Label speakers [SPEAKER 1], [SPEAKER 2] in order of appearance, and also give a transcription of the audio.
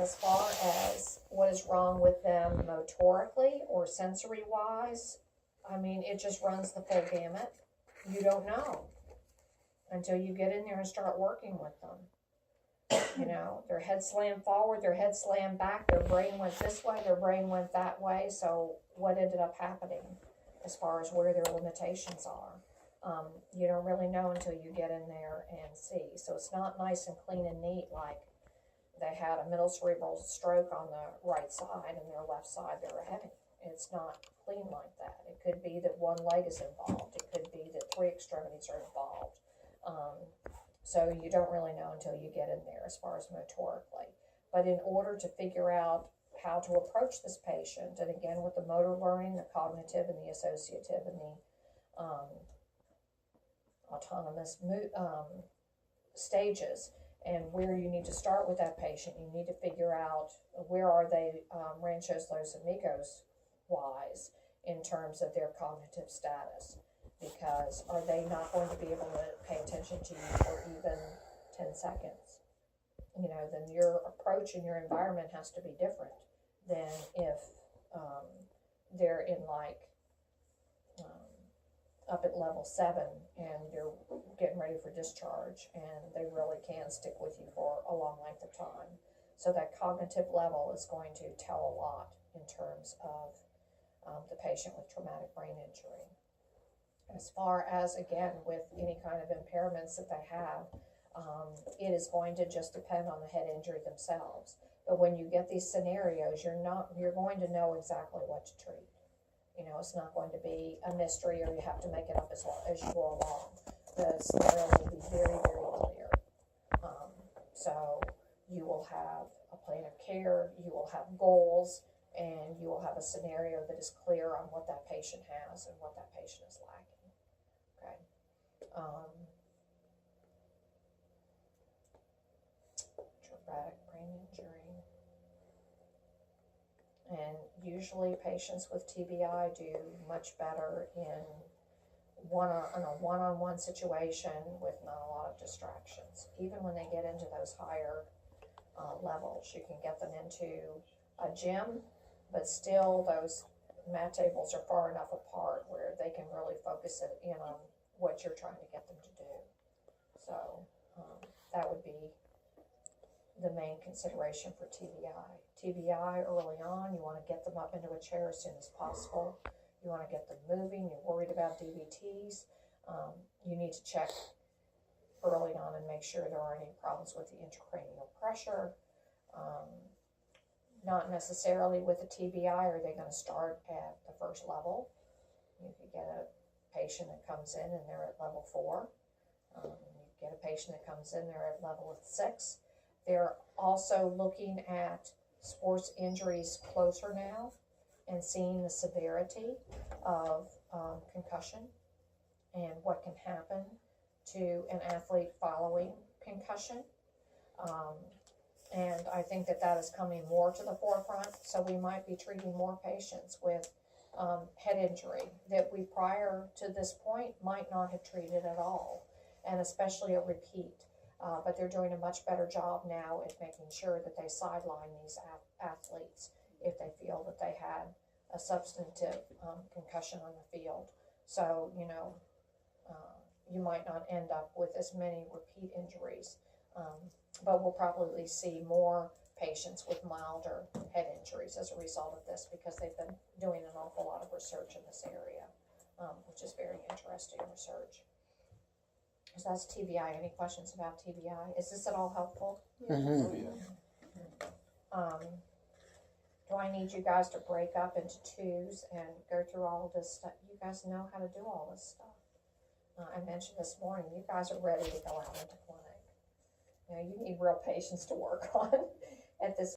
[SPEAKER 1] as far as what is wrong with them motorically or sensory wise, I mean, it just runs the full gamut. You don't know until you get in there and start working with them. You know, their head slammed forward, their head slammed back, their brain went this way, their brain went that way. So what ended up happening as far as where their limitations are? You don't really know until you get in there and see. So it's not nice and clean and neat like they had a middle cerebral stroke on the right side and their left side they were having. It's not clean like that. It could be that one leg is involved. It could be that three extremities are involved. So you don't really know until you get in there as far as motorically. But in order to figure out how to approach this patient, and again with the motor learning, the cognitive and the associative and the autonomous stages, and where you need to start with that patient, you need to figure out where are they Ranchos Los Amigos wise in terms of their cognitive status. Because are they not going to be able to pay attention to you for even 10 seconds? You know, then your approach and your environment has to be different than if they're in like up at level 7 and you're getting ready for discharge and they really can stick with you for a long length of time. So that cognitive level is going to tell a lot in terms of the patient with traumatic brain injury. As far as, again, with any kind of impairments that they have, it is going to just depend on the head injury themselves. But when you get these scenarios, you're going to know exactly what to treat. You know, it's not going to be a mystery or you have to make it up as you go along. The scenario will be very, very clear. So you will have a plan of care, you will have goals, and you will have a scenario that is clear on what that patient has and what that patient is lacking. Okay. Traumatic brain injury. And usually patients with TBI do much better in a one-on-one situation with not a lot of distractions. Even when they get into those higher levels, you can get them into a gym, but still those mat tables are far enough apart where they can really focus it in on what you're trying to get them to do. So that would be the main consideration for TBI. TBI early on, you want to get them up into a chair as soon as possible. You want to get them moving. You're worried about DVTs. You need to check early on and make sure there aren't any problems with the intracranial pressure. Not necessarily with a TBI are they going to start at the first level. You could get a patient that comes in and they're at level 4. You get a patient that comes in, they're at level 6. They're also looking at sports injuries closer now and seeing the severity of concussion and what can happen to an athlete following concussion. And I think that is coming more to the forefront, so we might be treating more patients with head injury that we prior to this point might not have treated at all, and especially a repeat. But they're doing a much better job now at making sure that they sideline these athletes if they feel that they had a substantive concussion on the field. So, you know, you might not end up with as many repeat injuries, but we'll probably see more patients with milder head injuries as a result of this because they've been doing an awful lot of research in this area, which is very interesting research. So that's TBI. Any questions about TBI? Is this at all helpful?
[SPEAKER 2] Mm-hmm.
[SPEAKER 1] Do I need you guys to break up into twos and go through all of this stuff? You guys know how to do all this stuff. I mentioned this morning, you guys are ready to go out into clinic. You know, you need real patience to work on at this